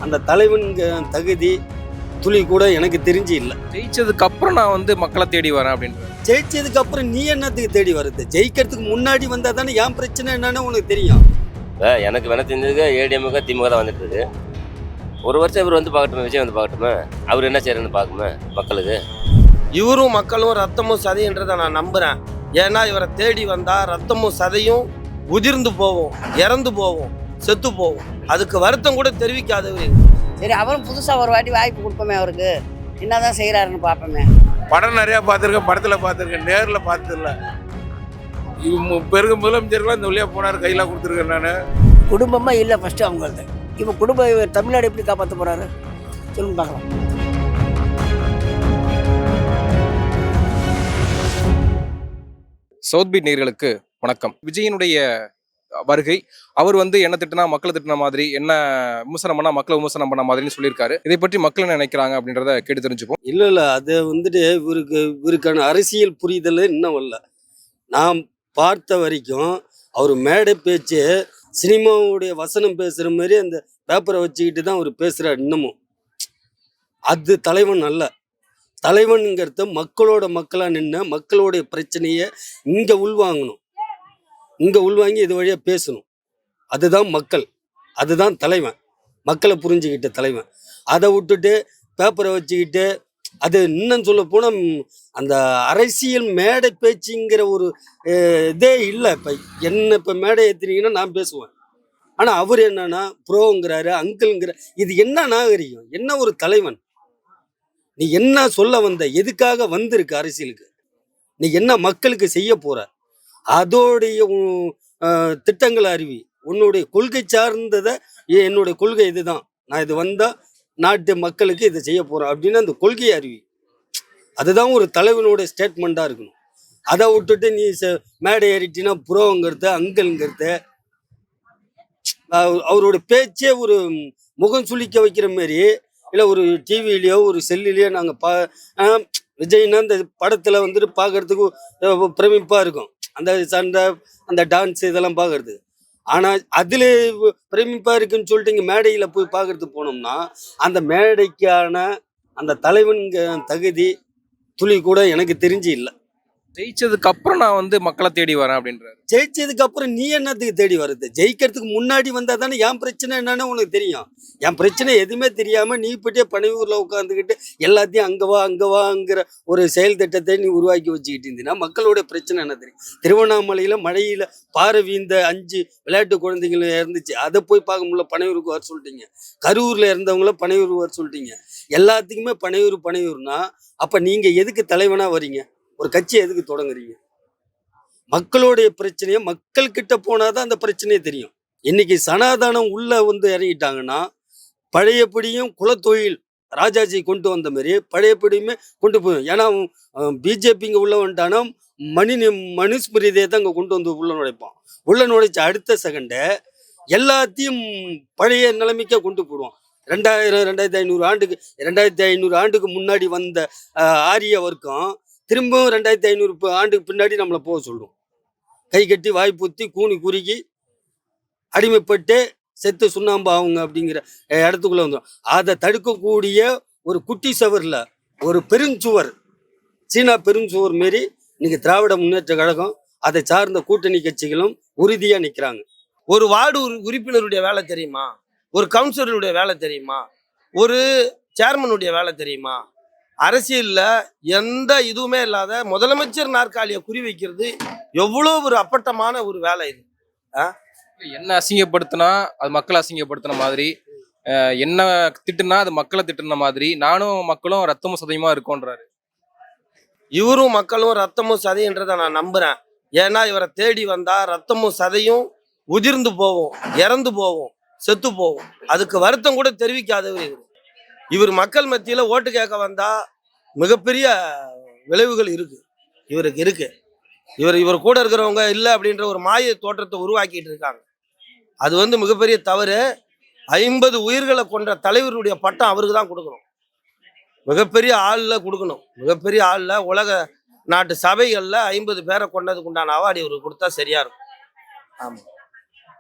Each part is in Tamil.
அந்த தலைவன் தகுதி துளி கூட எனக்கு தெரிஞ்சு இல்லை. ஜெயிச்சதுக்கு அப்புறம் நான் வந்து மக்களை தேடி வரேன் அப்படின்ற. ஜெயிச்சதுக்கு அப்புறம் நீ என்னத்துக்கு தேடி வருது? ஜெயிக்கிறதுக்கு முன்னாடி வந்தா தானே என் பிரச்சனை என்னன்னு உனக்கு தெரியும். எனக்கு வேணா தெரிஞ்சதுக்கு ஏடிஎம்முக திமுக தான் வந்துட்டு இருக்கு. ஒரு வருஷம் இவர் வந்து பார்க்கட்டுமே, விஜய் வந்து பார்க்கட்டுமே, அவர் என்ன செய்யறன்னு பார்க்குமே மக்களுக்கு. இவரும் மக்களும் ரத்தமும் சதைன்றதை நான் நம்புறேன். ஏன்னா இவரை தேடி வந்தா ரத்தமும் சதையும் உதிர்ந்து போவோம், இறந்து போவோம், செத்து போவோம். அதுக்கு வருத்தம் கூட தெரிவிக்காதவர். சரி, அவரும் புதுசாக ஒரு வாட்டி வாய்ப்பு கொடுப்போமே, அவருக்கு என்னதான் செய்கிறாருன்னு பார்ப்போமே. படம் நிறையா பார்த்துருக்கேன், படத்தில் பார்த்துருக்கேன், நேரில் பார்த்ததில்ல. பெருக முதலமைச்சர்களாக இந்த வழியாக போனார், கையில் கொடுத்துருக்கேன் நான். குடும்பமாக இல்லை ஃபஸ்ட்டு அவங்கள்ட்ட. இப்போ குடும்ப தமிழ்நாடு எப்படி காப்பாற்ற போகிறாரு சொல்லுங்க பார்க்கலாம். சவுத் பீட் நேயர்களுக்கு வணக்கம். விஜயனுடைய வருகை, அவர் வந்து என்ன திட்டினா மக்களை திட்டின மாதிரி, என்ன விமர்சனம் பண்ணா மக்களை விமர்சனம் பண்ண மாதிரின்னு சொல்லியிருக்காரு. இதை பற்றி மக்கள் என்ன நினைக்கிறாங்க அப்படின்றத கேட்டு தெரிஞ்சுப்போம். இல்லை அது வந்துட்டு இவருக்கான அரசியல் புரிதல் இன்னும் வரல. நான் பார்த்த வரைக்கும் அவர் மேடை பேச்சு சினிமாவுடைய வசனம் பேசுகிற மாதிரி அந்த பேப்பரை வச்சுக்கிட்டு தான் அவர் பேசுகிறார் இன்னமும். அது தலைவன் அல்ல. தலைவனுங்கிறத மக்களோட மக்களாக நின்று மக்களோடைய பிரச்சனையை இங்கே உள்வாங்கணும், இங்கே உள்வாங்கி இது வழியாக பேசணும். அதுதான் மக்கள், அதுதான் தலைவன். மக்களை புரிஞ்சுக்கிட்ட தலைவன். அதை விட்டுட்டு பேப்பரை வச்சுக்கிட்டு அது இன்னும் சொல்ல போனால் அந்த அரசியல் மேடை பேச்சுங்கிற ஒரு இதே இல்லை. இப்போ மேடை ஏற்றினீங்கன்னா நான் பேசுவேன். ஆனால் அவர் என்னன்னா ப்ரோங்கிறாரு, அங்கிள்ங்கிற. இது என்ன நாகரிகம்? என்ன ஒரு தலைவன்? நீ என்ன சொல்ல வந்த? எதுக்காக வந்திருக்க அரசியலுக்கு? நீ என்ன மக்களுக்கு செய்ய போற? அதோடைய திட்டங்களை அறிவி. உன்னுடைய கொள்கை சார்ந்ததை, என்னுடைய கொள்கை இதுதான், நான் இது வந்தா நாட்டு மக்களுக்கு இதை செய்ய போறேன் அப்படின்னு அந்த கொள்கையை அறிவி. அதுதான் ஒரு தலைவனுடைய ஸ்டேட்மெண்ட்டாக இருக்கணும். அதை விட்டுட்டு நீ மேடை ஏறிட்டினா புரோங்கிறத அங்கல்ங்கிறத, அவரோட பேச்சே ஒரு முகம் சுளிக்க வைக்கிற மாதிரி, இல்லை ஒரு டிவிலேயோ ஒரு செல்லுலேயோ நாங்கள் விஜய்னா அந்த படத்தில் வந்துட்டு பார்க்கறதுக்கு பிரமிப்பாக இருக்கும். அந்த சண்டை, அந்த டான்ஸ் இதெல்லாம் பார்க்கறது. ஆனால் அதில் பிரமிப்பாக இருக்குன்னு சொல்லிட்டு இங்கே மேடையில் போய் பார்க்கறதுக்கு போனோம்னா அந்த மேடைக்கான அந்த தலைவனுங்க தகுதி துளி கூட எனக்கு தெரிஞ்சு இல்லை. ஜெயிச்சதுக்கு அப்புறம் நான் வந்து மக்களை தேடி வரேன் அப்படின்றாரு. ஜெயிச்சதுக்கு அப்புறம் நீ என்னத்துக்கு தேடி வருது? ஜெயிக்கிறதுக்கு முன்னாடி வந்தா தானே என் பிரச்சனை என்னன்னு உனக்கு தெரியும். என் பிரச்சனை எதுவுமே தெரியாம நீ போயிட்டே பனையூர்ல உட்காந்துக்கிட்டு எல்லாத்தையும் அங்கவாங்கிற ஒரு செயல் திட்டத்தை நீ உருவாக்கி வச்சுக்கிட்டு இருந்தீங்கன்னா மக்களோட பிரச்சனை என்ன தெரியும்? திருவண்ணாமலையில மழையில பாறை வீழ்ந்த 5 விளையாட்டு குழந்தைகள் இருந்துச்சு, அதை போய் பார்க்க முடியல, பனையூருக்கு வர சொல்லிட்டீங்க. கரூர்ல இருந்தவங்கள பனையூருக்கு வர சொல்லிட்டீங்க. எல்லாத்துக்குமே பனையூர்னா அப்ப நீங்க எதுக்கு தலைவனா வரீங்க? ஒரு கட்சியை எதுக்கு தொடங்குறீங்க? மக்களுடைய பிரச்சனையை மக்கள் கிட்ட போனாதான் அந்த பிரச்சனையே தெரியும். இன்னைக்கு சனாதானம் உள்ள வந்து இறங்கிட்டாங்கன்னா பழையபடியும் குலத்தொழில் ராஜாஜி கொண்டு வந்த மாதிரி பழையபடியுமே கொண்டு போய். ஏன்னா பிஜேபிங்க உள்ள வந்துட்டானா மனுஸ்மிருதியை தான் இங்கே கொண்டு வந்து உள்ள நுழைப்பான். உள்ள நுழைச்ச அடுத்த செகண்டை எல்லாத்தையும் பழைய நிலைமைக்கே கொண்டு போடுவான். 2500 ஆண்டுக்கு முன்னாடி வந்த ஆரிய வர்க்கம் திரும்பவும் 2500 ஆண்டுக்கு பின்னாடி நம்மளை போக சொல்லும். கை கட்டி வாய்ப்புத்தி கூனி குறுகி அடிமைப்பட்டு செத்து சுண்ணாம்பு ஆகுங்க அப்படிங்கிற இடத்துக்குள்ள வந்துடும். அதை தடுக்கக்கூடிய ஒரு குட்டி சவரில் ஒரு பெருஞ்சுவர், சீனா பெருஞ்சுவர் மாரி இன்னைக்கு திராவிட முன்னேற்ற கழகம் அதை சார்ந்த கூட்டணி கட்சிகளும் உறுதியாக நிற்கிறாங்க. ஒரு வார்டு உறுப்பினருடைய வேலை தெரியுமா? ஒரு கவுன்சிலருடைய வேலை தெரியுமா? ஒரு சேர்மனுடைய வேலை தெரியுமா? அரசியல்ல எந்த இதுவுமே இல்லாத முதலமைச்சர் நாற்காலியை குறி வைக்கிறது எவ்வளோ ஒரு அப்பட்டமான ஒரு வேலை இது. என்ன அசிங்கப்படுத்தினா அது மக்களை அசிங்கப்படுத்தின மாதிரி, என்ன திட்டுனா அது மக்களை திட்டுன மாதிரி, நானும் மக்களும் ரத்தமும் சதையுமா இருக்கோன்றாரு. இவரும் மக்களும் ரத்தமும் சதைன்றதை நான் நம்புறேன். ஏன்னா இவரை தேடி வந்தா ரத்தமும் சதையும் உதிர்ந்து போவோம், இறந்து போவோம், செத்து போவோம். அதுக்கு வருத்தம் கூட தெரிவிக்காதவர் இவர். இவர் மக்கள் மத்தியில ஓட்டு கேட்க வந்தா மிகப்பெரிய விளைவுகள் இவருக்கு இருக்கு. இவர் கூட இருக்கிறவங்க இல்லை அப்படின்ற ஒரு மாய தோற்றத்தை உருவாக்கிட்டு இருக்காங்க. அது வந்து மிகப்பெரிய தவறு. 50 உயிர்களை கொன்ற தலைவருடைய பட்டம் அவருக்கு தான் கொடுக்கணும். மிகப்பெரிய ஆள்ல கொடுக்கணும். மிகப்பெரிய ஆள்ல உலக நாட்டு சபைகள்ல 50 பேரை கொண்டதுக்கு உண்டான அவார்டு இவருக்கு கொடுத்தா சரியா இருக்கும். ஆமா,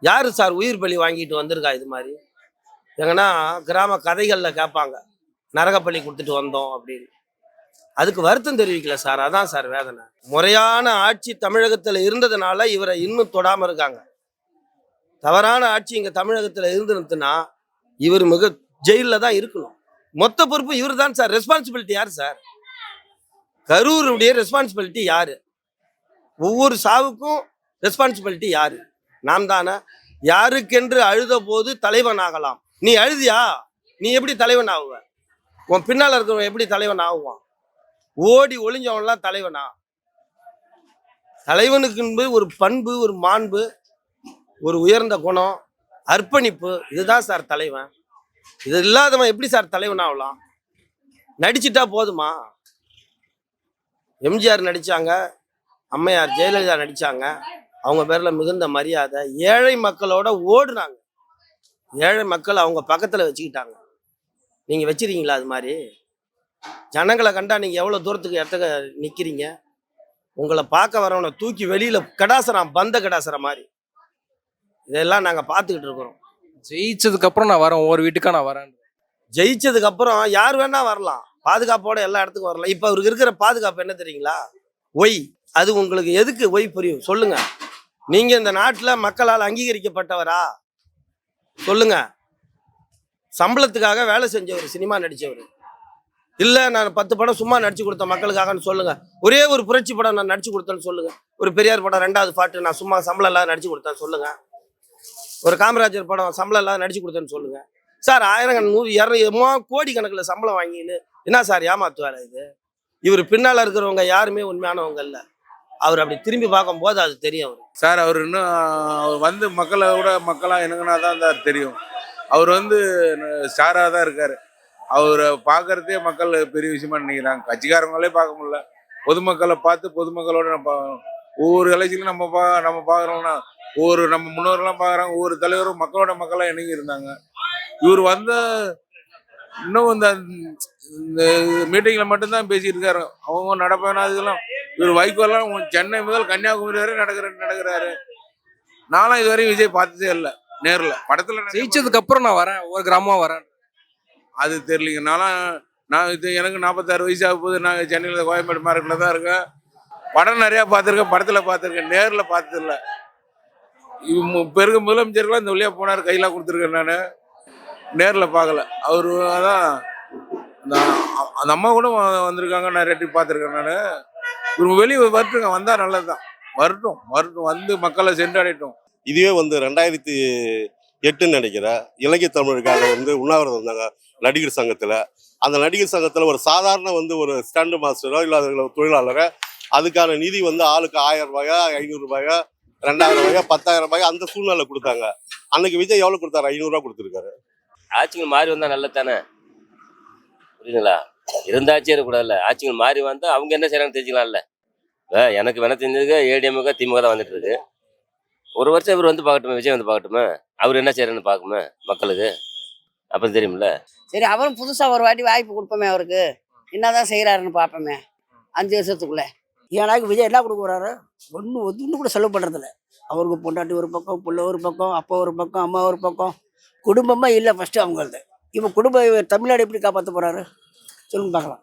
யாரு சார் உயிர் பலி வாங்கிட்டு வந்திருக்கா? இது மாதிரி எங்கன்னா கிராம கதைகளில் கேட்பாங்க, நரகப்பள்ளி கொடுத்துட்டு வந்தோம் அப்படின்னு. அதுக்கு வருத்தம் தெரிவிக்கல சார். அதான் சார் வேதனை. முறையான ஆட்சி தமிழகத்தில் இருந்ததுனால இவரை இன்னும் தொடாமல் இருக்காங்க. தவறான ஆட்சி இங்கே தமிழகத்தில் இருந்துருந்துன்னா இவர் மிக ஜெயிலில் தான் இருக்கணும். மொத்த பொறுப்பு இவர் தான் சார். ரெஸ்பான்சிபிலிட்டி யார் சார்? கரூருடைய ரெஸ்பான்சிபிலிட்டி யாரு? ஒவ்வொரு சாவுக்கும் ரெஸ்பான்சிபிலிட்டி யாரு? நாம் தானே. யாருக்கென்று அழுத போது தலைவன் ஆகலாம். நீ அழுதியா? நீ எப்படி தலைவன் ஆகுவ? உன் பின்னால் இருக்கிறவன் எப்படி தலைவன் ஆகுவான்? ஓடி ஒளிஞ்சவன்லாம் தலைவனா? தலைவனுக்கு என்பது ஒரு பண்பு, ஒரு மாண்பு, ஒரு உயர்ந்த குணம், அர்ப்பணிப்பு. இதுதான் சார் தலைவன். இது இல்லாதவன் எப்படி சார் தலைவன் ஆகலாம்? நடிச்சிட்டா போதுமா? எம்ஜிஆர் நடிச்சாங்க, அம்மையார் ஜெயலலிதா நடிச்சாங்க. அவங்க பேர்ல மிகுந்த மரியாதை. ஏழை மக்களோட ஓடுனாங்க. ஏழை மக்கள் அவங்க பக்கத்துல வச்சுக்கிட்டாங்க. நீங்க வச்சிருக்கீங்களா? அது மாதிரி ஜனங்களை கண்டா நீங்க எவ்வளவு தூரத்துக்கு இடத்துக்கு நிக்கிறீங்க? உங்களை பார்க்க வரவனை தூக்கி வெளியில கடாசரம், பந்த கடாசரம் மாதிரி. இதெல்லாம் நாங்க பார்த்துக்கிட்டு இருக்கிறோம். ஜெயிச்சதுக்கு அப்புறம் நான் வரேன், ஒவ்வொரு வீட்டுக்கா நான் வரேன். ஜெயிச்சதுக்கு அப்புறம் யார் வேணா வரலாம், பாதுகாப்போட எல்லா இடத்துக்கும் வரலாம். இப்ப அவருக்கு இருக்கிற பாதுகாப்பு என்ன தெரியுங்களா? ஒய். அது உங்களுக்கு எதுக்கு ஒய் புரியும் சொல்லுங்க? நீங்க இந்த நாட்டுல மக்களால் அங்கீகரிக்கப்பட்டவரா? சொல்லுங்க. சம்பளத்துக்காக வேலை செஞ்சவர், சினிமா நடிச்சவர். இல்ல நான் 10 படம் சும்மா நடிச்சு கொடுத்த மக்களுக்காகன்னு சொல்லுங்க. ஒரே ஒரு புரட்சி படம் நான் நடிச்சு கொடுத்தேன்னு சொல்லுங்க. ஒரு பெரியார் படம் 2வது பாட்டு நான் சும்மா சம்பளம் இல்லாத நடிச்சு கொடுத்தேன்னு சொல்லுங்க. ஒரு காமராஜர் படம் சம்பளம் இல்லாத நடிச்சு கொடுத்தேன்னு சொல்லுங்க. சார் 1000 100 200 கோடி கணக்கில் சம்பளம் வாங்கின்னு என்ன சார் ஏமாத்துவார் இது? இவர் பின்னால இருக்கிறவங்க யாருமே உண்மையானவங்க இல்லை. அவர் அப்படி திரும்பி பார்க்கும்போது அது தெரியும். அவர் சார் அவர் இன்னும் அவர் வந்து மக்களை விட மக்களாக இணங்கினா தான் சார் தெரியும். அவர் வந்து ஸ்டாராக தான் இருக்கார். அவரை பார்க்கறதே மக்கள் பெரிய விஷயமா நினைக்கிறாங்க. கட்சிக்காரங்களே பார்க்க முடியல. பொதுமக்களை பார்த்து பொதுமக்களோட நம்ம ஒவ்வொரு எலெக்ஷன்லையும் நம்ம பார்க்குறோம்னா நம்ம முன்னோர்கள்லாம் பார்க்குறாங்க. ஒவ்வொரு தலைவரும் மக்களோட மக்களாக இணங்கி இருந்தாங்க. இவர் வந்த இன்னும் இந்த மீட்டிங்கில் மட்டும்தான் பேசிட்டு இருக்காரு. அவங்க நடப்பேனா இதெல்லாம் இவர் வைகோலாம் சென்னை முதல் கன்னியாகுமரி வரை நடக்கிறாரு. நானும் இதுவரையும் விஜய் பார்த்ததே இல்லை நேரில். படத்தில் ஜெயிச்சதுக்கு அப்புறம் நான் வரேன், ஒவ்வொரு கிராமமா வரேன். அது தெரியலிங்க. நான் இது எனக்கு 46 வயசு ஆக போது. நாங்கள் சென்னையில் கோயம்பேடு மார்க்கெட்டில் தான் இருக்கேன். படம் நிறையா பார்த்துருக்கேன், படத்தில் பார்த்துருக்கேன், நேரில் பார்த்ததில்ல. பெருக முதலமைச்சர்களாக இந்த வழியாக போனார், கையெல்லாம் கொடுத்துருக்கேன். நான் நேரில் பார்க்கல. அவர் அதான் அந்த அம்மா கூட வந்திருக்காங்க, நிறைய ட்ரிப் பார்த்துருக்கேன். நான் இவங்க வெளியே வரட்டுங்க, வந்தால் நல்லது தான். வரட்டும் வந்து மக்களை சென்றடையட்டும். இதுவே வந்து 2008 நினைக்கிறேன், இலங்கை தமிழருக்காக உண்ணாவிரதம் இருந்தாங்க நடிகர் சங்கத்தில். அந்த நடிகர் சங்கத்தில் ஒரு சாதாரண ஒரு ஸ்டாண்டு மாஸ்டரோ இல்லாத தொழிலாளரை அதுக்கான நிதி ஆளுக்கு 1000 ரூபாயா, 500 ரூபாயா, 2000 ரூபாயா, 10,000 ரூபாயா அந்த சூழ்நிலை கொடுத்தாங்க. அன்னைக்கு விஜய் எவ்வளோ கொடுத்தாரு? 500 ரூபா கொடுத்துருக்காரு. ஆட்சிகள் மாறி வந்தால் நல்லது தானே, புரியுதுங்களா? இருந்தாச்சே இருக்கக்கூடாதுல்ல. ஆட்சிகள் மாறி வந்தால் அவங்க என்ன செய்யறாங்கன்னு தெரிஞ்சுக்கலாம்ல. எனக்கு வேணா தெரிஞ்சதுக்கு ஏடிஎம்முக திமுக தான் வந்துட்டு இருக்கு. ஒரு வருஷம் இவர் பார்க்கட்டுமே, விஜய் பார்க்கட்டுமே, அவர் என்ன செய்யறன்னு பார்க்குமே மக்களுக்கு, அப்போ தெரியுமில்ல. சரி, அவரும் புதுசாக ஒரு வாட்டி வாய்ப்பு கொடுப்போமே. அவருக்கு என்னதான் செய்கிறாருன்னு பார்ப்போமே 5 வருஷத்துக்குள்ள. ஏன்னாக்கு விஜய் என்ன கொடுக்க போறாரு? ஒன்று கூட செலவு பண்ணுறதில்ல. அவருக்கு பொண்டாட்டி ஒரு பக்கம், புள்ள ஒரு பக்கம், அப்பா ஒரு பக்கம், அம்மா ஒரு பக்கம். குடும்பமாக இல்லை ஃபஸ்ட்டு அவங்களது. இப்போ குடும்ப தமிழ்நாடு எப்படி காப்பாற்ற போகிறாரு சொல்லுங்க பார்க்கலாம்.